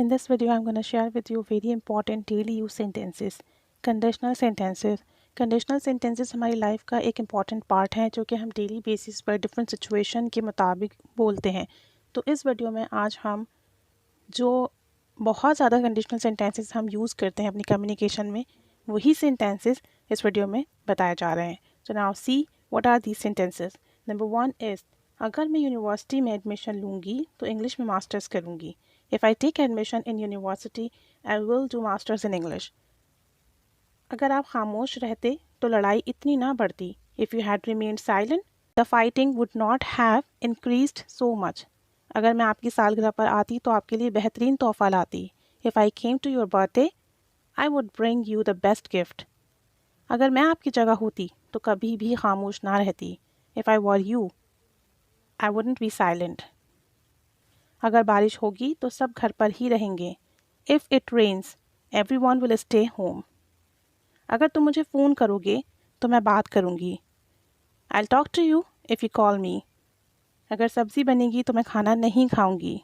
In this video, I'm going to share with you very important daily use sentences. Conditional sentences. Conditional sentences हमारी life का एक important part है जो कि हम डेली बेसिस पर डिफरेंट सिचुएशन के मुताबिक बोलते हैं. तो इस वीडियो में आज हम जो बहुत ज़्यादा कंडीशनल सेंटेंसेस हम यूज़ करते हैं अपनी कम्युनिकेशन में वही सेंटेंसेस इस वीडियो में बताए जा रहे हैं. So now see what are these sentences. Number 1 is अगर मैं यूनिवर्सिटी में एडमिशन लूँगी तो इंग्लिश में मास्टर्स करूँगी. If I take admission in university, I will do masters in English. अगर आप खामोश रहते तो लड़ाई इतनी ना बढ़ती. If you had remained silent, the fighting would not have increased so much. अगर मैं आपकी सालगिरह पर आती तो आपके लिए बेहतरीन तोहफा लाती. If I came to your birthday, I would bring you the best gift. अगर मैं आपकी जगह होती तो कभी भी खामोश ना रहती. If I were you, I wouldn't be silent. अगर बारिश होगी तो सब घर पर ही रहेंगे. If it rains, everyone will stay home. अगर तुम मुझे फ़ोन करोगे तो मैं बात करूँगी. I'll talk to you if you call me. अगर सब्ज़ी बनेगी तो मैं खाना नहीं खाऊँगी.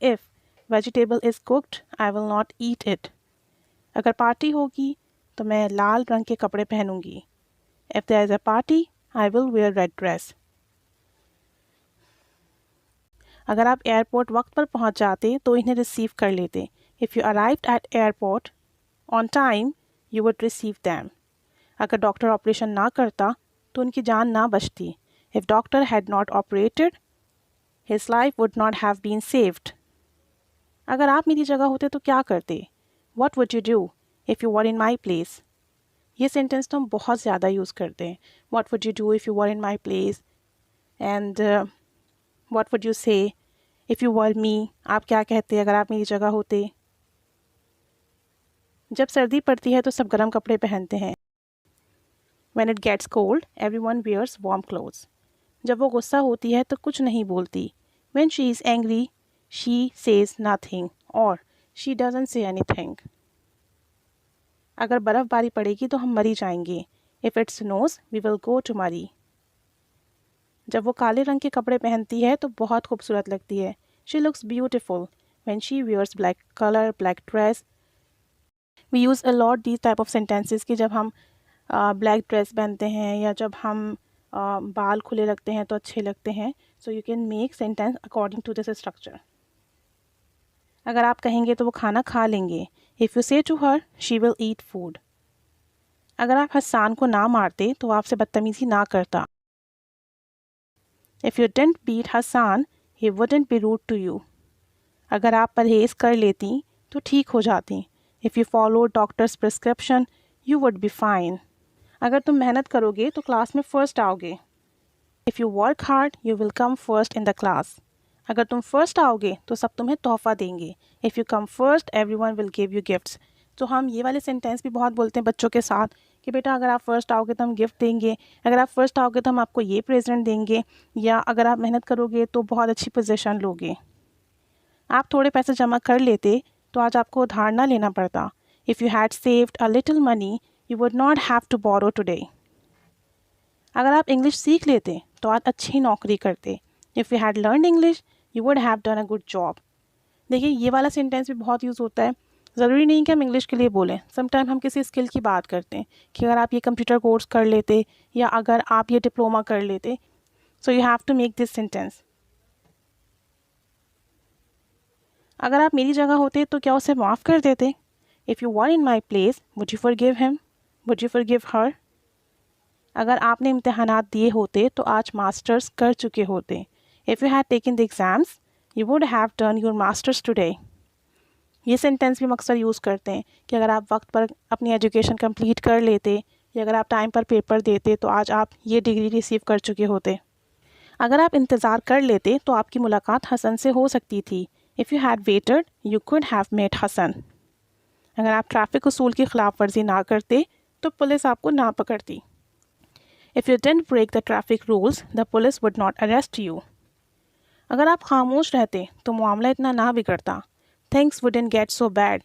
If vegetable is cooked, I will not eat it. अगर पार्टी होगी तो मैं लाल रंग के कपड़े पहनूँगी. If there is a party, I will wear red dress. अगर आप एयरपोर्ट वक्त पर पहुंच जाते तो इन्हें रिसीव कर लेते. If you arrived at airport on time you would receive them. अगर डॉक्टर ऑपरेशन ना करता तो उनकी जान ना बचती. If doctor had not operated his life would not have been saved. अगर आप मेरी जगह होते तो क्या करते. What would you do if you were in my place. ये सेंटेंस तो हम बहुत ज़्यादा यूज़ करते हैं. What would you do if you were in my place and What would you say if you were me? आप क्या कहते अगर आप मेरी जगह होते. जब सर्दी पड़ती है तो सब गर्म कपड़े पहनते हैं. When it gets cold, everyone wears warm clothes. जब वो गुस्सा होती है तो कुछ नहीं बोलती. When she is angry, she says nothing or she doesn't say anything. अगर बर्फ़बारी पड़ेगी तो हम मरी जाएंगे. If it snows, we will go to Mari. जब वो काले रंग के कपड़े पहनती है तो बहुत खूबसूरत लगती है. She looks beautiful when she wears black color, black dress. We use a lot these type of sentences कि जब हम black dress पहनते हैं या जब हम बाल खुले रखते हैं तो अच्छे लगते हैं. So you can make sentence according to this structure. अगर आप कहेंगे तो वो खाना खा लेंगे. If you say to her, she will eat food. अगर आप हसन को ना मारते तो आपसे बदतमीज़ी ना करता. If you didn't beat Hassan, he wouldn't be rude to you. अगर आप परहेज़ कर लेती तो ठीक हो जाती. If you followed doctor's prescription, you would be fine. अगर तुम मेहनत करोगे तो क्लास में फर्स्ट आओगे. If you work hard, you will come first in the class. अगर तुम फर्स्ट आओगे तो सब तुम्हें तोहफ़ा देंगे. If you come first, everyone will give you gifts. तो हम ये वाले सेंटेंस भी बहुत बोलते हैं बच्चों के साथ कि बेटा अगर आप फर्स्ट आओगे तो हम गिफ्ट देंगे. अगर आप फर्स्ट आओगे तो हम आपको ये प्रेजेंट देंगे. या अगर आप मेहनत करोगे तो बहुत अच्छी पोजीशन लोगे. आप थोड़े पैसे जमा कर लेते तो आज आपको उधार ना लेना पड़ता. If you had saved a little money you would not have to borrow today. अगर आप इंग्लिश सीख लेते तो आज अच्छी नौकरी करते. If you had learn English you would have done a good job. देखिए ये वाला सेंटेंस भी बहुत यूज़ होता है. ज़रूरी नहीं कि हम इंग्लिश के लिए बोलें. समटाइम हम किसी स्किल की बात करते हैं कि अगर आप ये कंप्यूटर कोर्स कर लेते या अगर आप ये डिप्लोमा कर लेते. So you have to make this sentence. अगर आप मेरी जगह होते तो क्या उसे माफ़ कर देते. If you were in my place would you forgive him, would you forgive हर. अगर आपने इम्तहानात दिए होते तो आज मास्टर्स कर चुके होते. If you had taken the exams you would have done your masters today. ये सेंटेंस भी हम अक्सर यूज़ करते हैं कि अगर आप वक्त पर अपनी एजुकेशन कंप्लीट कर लेते या अगर आप टाइम पर पेपर देते तो आज आप ये डिग्री रिसीव कर चुके होते. अगर आप इंतज़ार कर लेते तो आपकी मुलाकात हसन से हो सकती थी. If you had waited you could have met Hasan. अगर आप ट्रैफिक उसूल की खिलाफ वर्जी ना करते तो पुलिस आपको ना पकड़ती. If you didn't break the traffic rules the police would not arrest you. अगर आप खामोश रहते तो मामला इतना ना बिगड़ता. Things wouldn't get so bad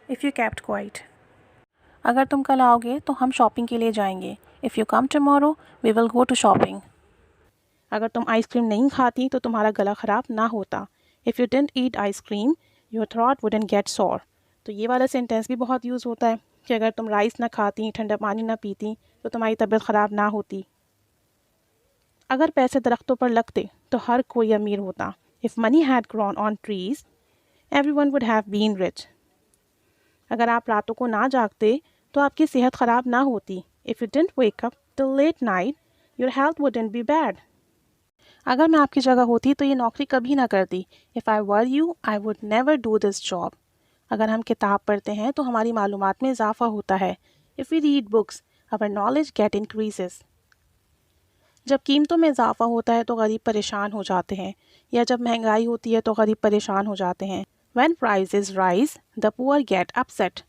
if you kept quiet. अगर तुम कल आओगे तो हम शॉपिंग के लिए जाएंगे. If you come tomorrow, we will go to shopping. अगर तुम आइसक्रीम नहीं खाती तो तुम्हारा गला ख़राब ना होता. If you didn't eat ice cream, your throat wouldn't get sore. तो ये वाला सेंटेंस भी बहुत यूज़ होता है कि अगर तुम राइस ना खाती, ठंडा पानी ना पीती, तो तुम्हारी तबीयत ख़राब ना होती। अगर पैसे दरख्तों पर लगते तो हर कोई अमीर होता। If money had grown on trees everyone would have been rich. अगर आप रातों को ना जागते तो आपकी सेहत ख़राब ना होती। If you didn't wake up till late night your health wouldn't be bad. अगर मैं आपकी जगह होती तो ये नौकरी कभी ना करती। If I were you I would never do this job. अगर हम किताब पढ़ते हैं तो हमारी मालूमात में इजाफा होता है। If we read books our knowledge get increases. जब कीमतों में इजाफा होता है तो गरीब परेशान हो जाते हैं, या जब महंगाई होती है तो गरीब परेशान हो जाते हैं। When prices rise, the poor get upset.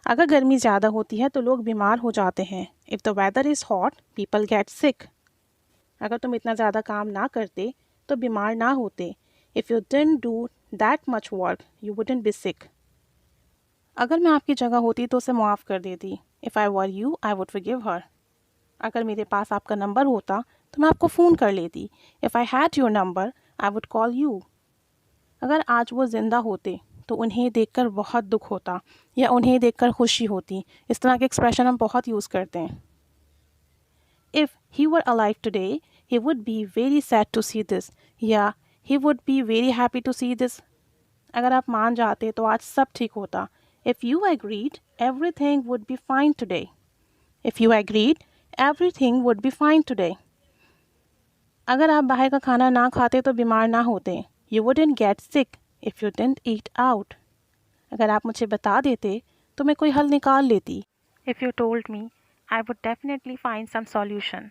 अगर गर्मी ज़्यादा होती है तो लोग बीमार हो जाते हैं। If the weather is hot, people get sick. अगर तुम इतना ज़्यादा काम ना करते तो बीमार ना होते। If you didn't do that much work, you wouldn't be sick. अगर मैं आपकी जगह होती तो उसे माफ़ कर देती। If I were you, I would forgive her. अगर मेरे पास आपका नंबर होता तो मैं आपको फ़ोन कर लेती। If I had your number, I would call you. अगर आज वो ज़िंदा होते तो उन्हें देखकर बहुत दुख होता, या उन्हें देखकर खुशी होती। इस तरह के एक्सप्रेशन हम बहुत यूज़ करते हैं। If he were alive today he would be very sad to see this, या he would be very happy to see this. अगर आप मान जाते तो आज सब ठीक होता। If you agreed everything would be fine today. If you agreed everything would be fine today. अगर आप बाहर का खाना ना खाते तो बीमार ना होते। You wouldn't get sick if you didn't eat out. अगर आप मुझे बता देते तो मैं कोई हल निकाल लेती। If you told me, I would definitely find some solution.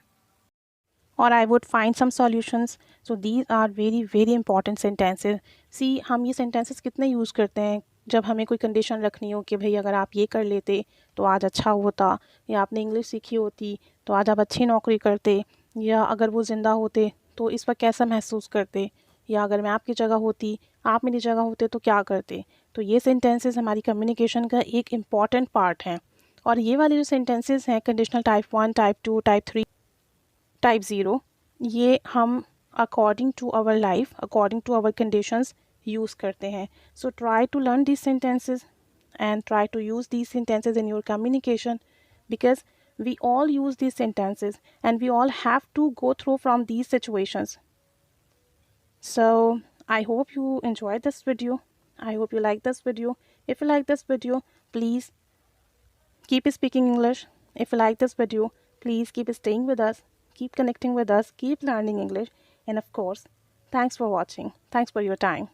Or I would find some solutions. So these are very very important sentences. See, हम ये sentences कितने यूज़ करते हैं जब हमें कोई कंडीशन रखनी हो कि भाई अगर आप ये कर लेते तो आज अच्छा होता, या आपने इंग्लिश सीखी होती तो आज आप अच्छी नौकरी करते, या अगर वो ज़िंदा होते तो इस वक्त कैसा महसूस करते, या अगर मैं आपकी जगह होती, आप मेरी जगह होते तो क्या करते। तो ये सेंटेंसेस हमारी कम्युनिकेशन का एक इम्पॉर्टेंट पार्ट हैं। और ये वाले जो सेंटेंसेस हैं conditional type 1, type 2, type 3, type 0, ये हम according to our life, according to our conditions use करते हैं। So try to learn these sentences and try to use these sentences in your communication, because we all use these sentences and we all have to go through from these situations. So I hope you enjoyed this video. I hope you like this video. If you like this video, please keep speaking English. If you like this video, please keep staying with us, keep connecting with us, keep learning English. And of course, thanks for watching. Thanks for your time.